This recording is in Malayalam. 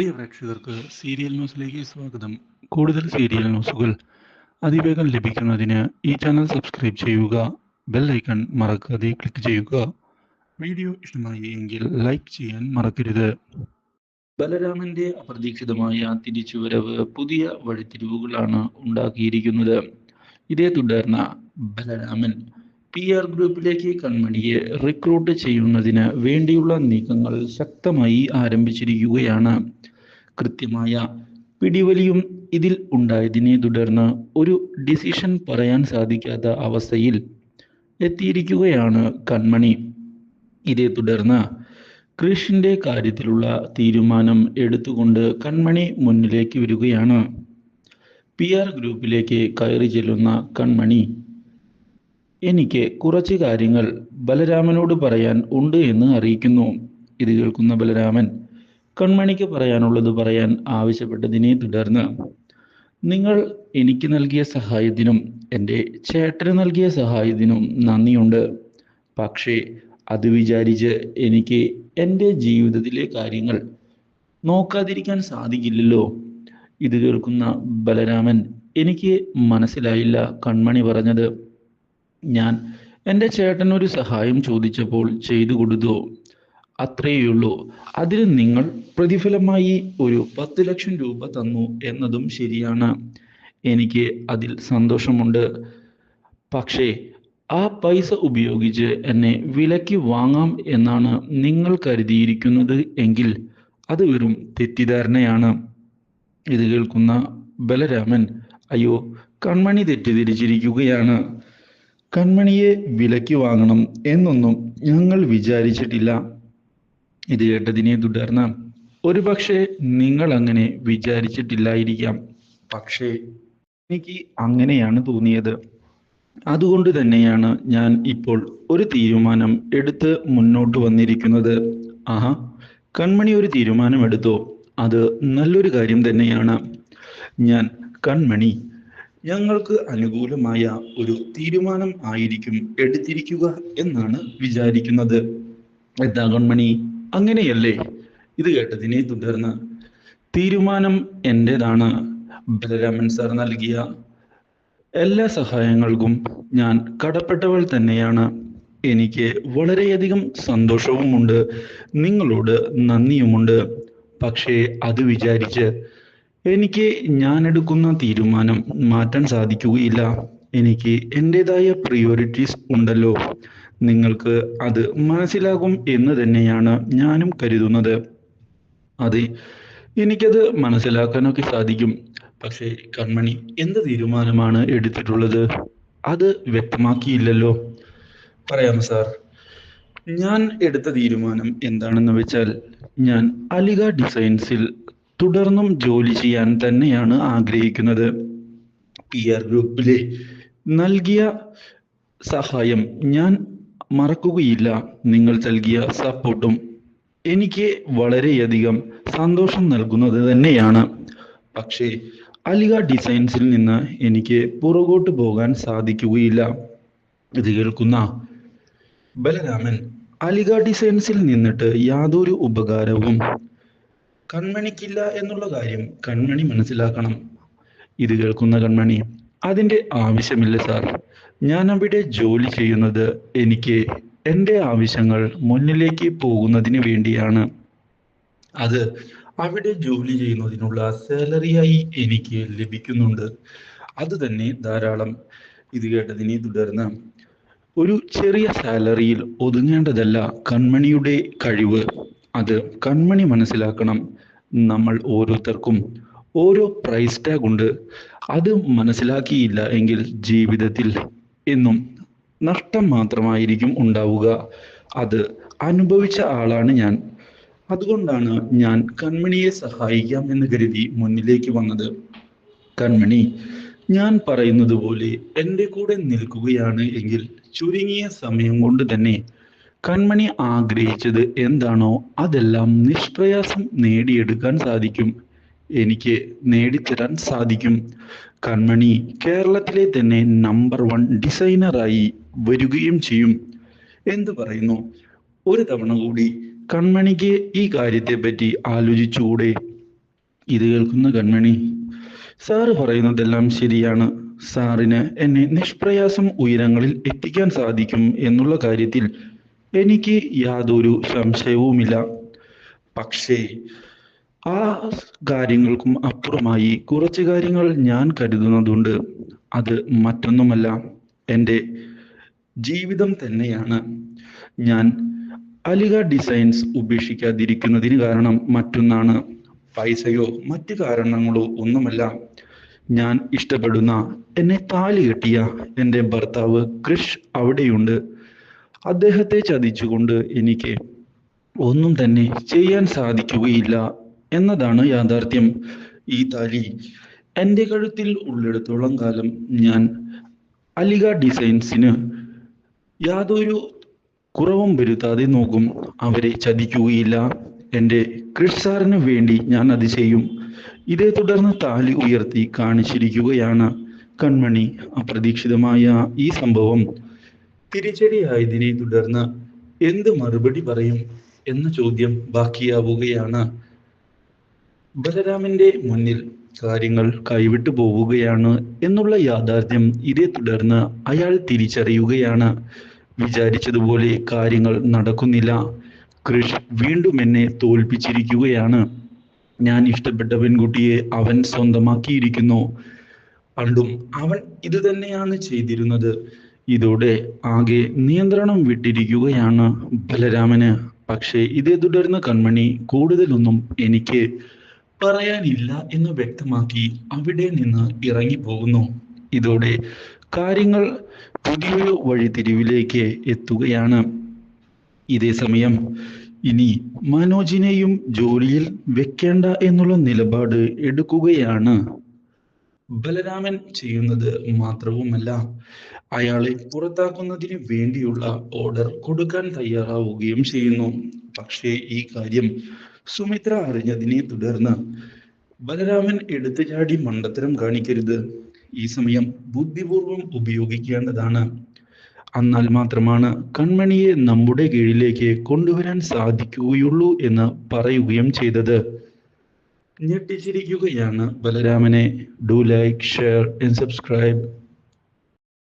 പ്രിയ പ്രേക്ഷകർക്ക് സീരിയൽ ന്യൂസിലേക്ക് സ്വാഗതം. കൂടുതൽ സീരിയൽ ന്യൂസുകൾ അതിവേഗം ലഭിക്കുന്നതിന് ഈ ചാനൽ സബ്സ്ക്രൈബ് ചെയ്യുക. ബെൽ ഐക്കൺ മറക്കാതെ ക്ലിക്ക് ചെയ്യുക. വീഡിയോ ഇഷ്ടമായി എങ്കിൽ ലൈക്ക് ചെയ്യാൻ മറക്കരുത്. ബലരാമന്റെ അപ്രതീക്ഷിതമായ തിരിച്ചുവരവ് പുതിയ വഴിത്തിരിവുകളാണ് ഉണ്ടാക്കിയിരിക്കുന്നത്. ഇതേ തുടർന്ന് ബലരാമൻ PR ഗ്രൂപ്പിലേക്ക് കൺമണിയെ റിക്രൂട്ട് ചെയ്യുന്നതിന് വേണ്ടിയുള്ള നീക്കങ്ങൾ ശക്തമായി ആരംഭിച്ചിരിക്കുകയാണ്. കൃത്യമായ പിടിവലിയും ഇതിൽ ഉണ്ടായതിനെ തുടർന്ന് ഒരു ഡിസിഷൻ പറയാൻ സാധിക്കാത്ത അവസ്ഥയിൽ എത്തിയിരിക്കുകയാണ് കൺമണി. ഇതേ തുടർന്ന് കൃഷിന്റെ കാര്യത്തിലുള്ള തീരുമാനം എടുത്തുകൊണ്ട് കൺമണി മുന്നിലേക്ക് വരികയാണ്. PR ഗ്രൂപ്പിലേക്ക് കയറി ചെല്ലുന്ന കൺമണി, എനിക്ക് കുറച്ച് കാര്യങ്ങൾ ബലരാമനോട് പറയാൻ ഉണ്ട് എന്ന് അറിയിക്കുന്നു. ഇത് കേൾക്കുന്ന ബലരാമൻ കൺമണിക്ക് പറയാനുള്ളത് പറയാൻ ആവശ്യപ്പെട്ടതിനെ തുടർന്ന്, നിങ്ങൾ എനിക്ക് നൽകിയ സഹായത്തിനും എൻ്റെ ചേട്ടന് നൽകിയ സഹായത്തിനും നന്ദിയുണ്ട്. പക്ഷേ അത് വിചാരിച്ച് എനിക്ക് എൻ്റെ ജീവിതത്തിലെ കാര്യങ്ങൾ നോക്കാതിരിക്കാൻ സാധിക്കില്ലല്ലോ. ഇത് കേൾക്കുന്ന ബലരാമൻ, എനിക്ക് മനസ്സിലായില്ല കൺമണി പറഞ്ഞത്. ഞാൻ എൻ്റെ ചേട്ടനൊരു സഹായം ചോദിച്ചപ്പോൾ ചെയ്തു കൊടുത്തു, അത്രയേയുള്ളൂ. അതിന് നിങ്ങൾ പ്രതിഫലമായി ഒരു 10 ലക്ഷം രൂപ തന്നു എന്നതും ശരിയാണ്. എനിക്ക് അതിൽ സന്തോഷമുണ്ട്. പക്ഷേ ആ പൈസ ഉപയോഗിച്ച് എന്നെ വിലയ്ക്ക് വാങ്ങാം എന്നാണ് നിങ്ങൾ കരുതിയിരിക്കുന്നത് എങ്കിൽ അത് വെറും തെറ്റിദ്ധാരണയാണ്. ഇത് കേൾക്കുന്ന ബലരാമൻ, അയ്യോ, കൺമണി തെറ്റിദ്ധരിച്ചിരിക്കുകയാണ്. കൺമണിയെ വിലയ്ക്ക് വാങ്ങണം എന്നൊന്നും ഞങ്ങൾ വിചാരിച്ചിട്ടില്ല. ഇത് കേട്ടതിനെ തുടർന്ന്, ഒരുപക്ഷെ നിങ്ങൾ അങ്ങനെ വിചാരിച്ചിട്ടില്ലായിരിക്കാം, പക്ഷേ എനിക്ക് അങ്ങനെയാണ് തോന്നിയത്. അതുകൊണ്ട് തന്നെയാണ് ഞാൻ ഇപ്പോൾ ഒരു തീരുമാനം എടുത്ത് മുന്നോട്ട് വന്നിരിക്കുന്നത്. ആഹാ, കൺമണി ഒരു തീരുമാനം എടുത്തോ? അത് നല്ലൊരു കാര്യം തന്നെയാണ്. ഞാൻ കൺമണി ഞങ്ങൾക്ക് അനുകൂലമായ ഒരു തീരുമാനം ആയിരിക്കും എടുത്തിരിക്കുക എന്നാണ് വിചാരിക്കുന്നത്. എന്താ കൺമണി, അങ്ങനെയല്ലേ? ഇത് കേട്ടതിനെ തുടർന്ന്, തീരുമാനം എൻ്റെതാണ്. ബലരാമൻ സാർ നൽകിയ എല്ലാ സഹായങ്ങൾക്കും ഞാൻ കടപ്പെട്ടവൾ തന്നെയാണ്. എനിക്ക് വളരെയധികം സന്തോഷവുമുണ്ട്, നിങ്ങളോട് നന്ദിയുമുണ്ട്. പക്ഷേ അത് വിചാരിച്ച് എനിക്ക് ഞാൻ എടുക്കുന്ന തീരുമാനം മാറ്റാൻ സാധിക്കുകയില്ല. എനിക്ക് എൻ്റെതായ പ്രിയോറിറ്റീസ് ഉണ്ടല്ലോ. നിങ്ങൾക്ക് അത് മനസ്സിലാകും എന്ന് തന്നെയാണ് ഞാനും കരുതുന്നത്. അതെ, എനിക്കത് മനസ്സിലാക്കാനൊക്കെ സാധിക്കും. പക്ഷേ കൺമണി എന്ത് തീരുമാനമാണ് എടുത്തിട്ടുള്ളത്? അത് വ്യക്തമാക്കിയില്ലല്ലോ. പറയാം സാർ. ഞാൻ എടുത്ത തീരുമാനം എന്താണെന്ന് വെച്ചാൽ, ഞാൻ അലിഗ ഡിസൈൻസിൽ തുടർന്നും ജോലി ചെയ്യാൻ തന്നെയാണ് ആഗ്രഹിക്കുന്നത്. PR ഗ്രൂപ്പിലെ നൽകിയ സഹായം ഞാൻ മറക്കുകയില്ല. നിങ്ങൾ നൽകിയ സപ്പോർട്ടും എനിക്ക് വളരെയധികം സന്തോഷം നൽകുന്നത് തന്നെയാണ്. പക്ഷേ അലിഗ ഡിസൈൻസിൽ നിന്ന് എനിക്ക് പുറകോട്ട് പോകാൻ സാധിക്കുകയില്ല. ഇത് കേൾക്കുന്ന ബലരാമൻ, അലിഗ ഡിസൈൻസിൽ നിന്നിട്ട് യാതൊരു ഉപകാരവും കൺമണിക്കില്ല എന്നുള്ള കാര്യം കൺമണി മനസ്സിലാക്കണം. ഇത് കേൾക്കുന്ന കൺമണി, അതിൻ്റെ ആവശ്യമില്ല സാർ. ഞാൻ അവിടെ ജോലി ചെയ്യുന്നത് എനിക്ക് എൻ്റെ ആവശ്യങ്ങൾ മുന്നിലേക്ക് പോകുന്നതിന് വേണ്ടിയാണ്. അത് അവിടെ ജോലി ചെയ്യുന്നതിനുള്ള സാലറിയായി എനിക്ക് ലഭിക്കുന്നുണ്ട്. അത് തന്നെ ധാരാളം. ഇത് കേട്ടതിനെ തുടർന്ന്, ഒരു ചെറിയ സാലറിയിൽ ഒതുങ്ങേണ്ടതല്ല കൺമണിയുടെ കഴിവ്. അത് കൺമണി മനസ്സിലാക്കണം. നമ്മൾ ഓരോരുത്തർക്കും ഓരോ പ്രൈസ് ടാഗ് ഉണ്ട്. അത് മനസ്സിലാക്കിയില്ല എങ്കിൽ ജീവിതത്തിൽ എന്നും നഷ്ടം മാത്രമായിരിക്കും ഉണ്ടാവുക. അത് അനുഭവിച്ച ആളാണ് ഞാൻ. അതുകൊണ്ടാണ് ഞാൻ കൺമണിയെ സഹായിക്കാം എന്ന് കരുതി മുന്നിലേക്ക് വന്നത്. കൺമണി ഞാൻ പറയുന്നത് പോലെ എൻ്റെ കൂടെ നിൽക്കുകയാണ് എങ്കിൽ ചുരുങ്ങിയ സമയം കൊണ്ട് തന്നെ കൺമണി ആഗ്രഹിച്ചത് എന്താണോ അതെല്ലാം നിഷ്പ്രയാസം നേടിയെടുക്കാൻ സാധിക്കും. എനിക്ക് നേടിത്തരാൻ സാധിക്കും. കൺമണി കേരളത്തിലെ തന്നെ നമ്പർ 1 ഡിസൈനറായി വരികയും ചെയ്യും. എന്തു പറയുന്നു? ഒരു തവണ കൂടി കൺമണിക്ക് ഈ കാര്യത്തെ പറ്റി ആലോചിച്ചുകൂടെ? ഇത് കേൾക്കുന്ന കൺമണി, സാറ് പറയുന്നതെല്ലാം ശരിയാണ്. സാറിന് എന്നെ നിഷ്പ്രയാസം ഉയരങ്ങളിൽ എത്തിക്കാൻ സാധിക്കും എന്നുള്ള കാര്യത്തിൽ എനിക്ക് യാതൊരു സംശയവുമില്ല. പക്ഷേ ആ കാര്യങ്ങൾക്കും അപ്പുറമായി കുറച്ച് കാര്യങ്ങൾ ഞാൻ കരുതുന്നതുണ്ട്. അത് മറ്റൊന്നുമല്ല, എൻ്റെ ജീവിതം തന്നെയാണ്. ഞാൻ അലിഗ ഡിസൈൻസ് ഉപേക്ഷിക്കാതിരിക്കുന്നതിന് കാരണം മറ്റൊന്നാണ്. പൈസയോ മറ്റു കാരണങ്ങളോ ഒന്നുമല്ല. ഞാൻ ഇഷ്ടപ്പെടുന്ന, എന്നെ താലി കെട്ടിയ എൻ്റെ ഭർത്താവ് ക്രിഷ് അവിടെയുണ്ട്. അദ്ദേഹത്തെ ചതിച്ചുകൊണ്ട് എനിക്ക് ഒന്നും തന്നെ ചെയ്യാൻ സാധിക്കുകയില്ല എന്നതാണ് യാഥാർത്ഥ്യം. ഈ താലി എൻ്റെ കഴുത്തിൽ ഉള്ളിടത്തോളം കാലം ഞാൻ അലിഗ ഡിസൈൻസിന് യാതൊരു കുറവും വരുത്താതെ നോക്കും. അവരെ ചതിക്കുകയില്ല. എൻ്റെ ക്രിഷ് സാറിന് വേണ്ടി ഞാൻ അത് ചെയ്യും. ഇതേ തുടർന്ന് താലി ഉയർത്തി കാണിച്ചിരിക്കുകയാണ് കൺമണി. അപ്രതീക്ഷിതമായ ഈ സംഭവം തിരിച്ചടിയായതിനെ തുടർന്ന് എന്ത് മറുപടി പറയും എന്ന ചോദ്യം ബാക്കിയാവുകയാണ്. ബലരാമന്റെ മുന്നിൽ കാര്യങ്ങൾ കൈവിട്ടു പോവുകയാണ് എന്നുള്ള യാഥാർത്ഥ്യം ഇതേ തുടർന്ന് അയാൾ തിരിച്ചറിയുകയാണ്. വിചാരിച്ചതുപോലെ കാര്യങ്ങൾ നടക്കുന്നില്ല. ക്രിഷ് വീണ്ടും എന്നെ തോൽപ്പിച്ചിരിക്കുകയാണ്. ഞാൻ ഇഷ്ടപ്പെട്ട പെൺകുട്ടിയെ അവൻ സ്വന്തമാക്കിയിരിക്കുന്നു. പണ്ടും അവൻ ഇത് തന്നെയാണ് ചെയ്തിരുന്നത്. ഇതോടെ ആകെ നിയന്ത്രണം വിട്ടിരിക്കുകയാണ് ബലരാമന്. പക്ഷേ ഇതേ തുടർന്ന് കൺമണി കൂടുതലൊന്നും എനിക്ക് പറയാനില്ല എന്ന് വ്യക്തമാക്കി അവിടെ നിന്ന് ഇറങ്ങിപ്പോകുന്നു. ഇതോടെ കാര്യങ്ങൾ പുതിയൊരു വഴിത്തിരിവിലേക്ക് എത്തുകയാണ്. ഇതേ സമയം ഇനി മനോജിനെയും ജോലിയിൽ വെക്കേണ്ട എന്നുള്ള നിലപാട് എടുക്കുകയാണ് ബലരാമൻ ചെയ്യുന്നത്. മാത്രവുമല്ല, അയാളെ പുറത്താക്കുന്നതിന് വേണ്ടിയുള്ള ഓർഡർ കൊടുക്കാൻ തയ്യാറാവുകയും ചെയ്യുന്നു. പക്ഷേ ഈ കാര്യം സുമിത്ര അറിഞ്ഞതിനെ തുടർന്ന് ബലരാമൻ എടുത്തുചാടി മണ്ടത്തരം കാണിക്കരുത്. ഈ സമയം ബുദ്ധിപൂർവം ഉപയോഗിക്കേണ്ടതാണ്. എന്നാൽ മാത്രമാണ് കൺമണിയെ നമ്മുടെ കീഴിലേക്ക് കൊണ്ടുവരാൻ സാധിക്കുകയുള്ളൂ എന്ന് പറയുകയും ചെയ്തത്. ഞെട്ടിച്ചിരിക്കുകയാണ് ബലരാമനെ. Do like, share and subscribe.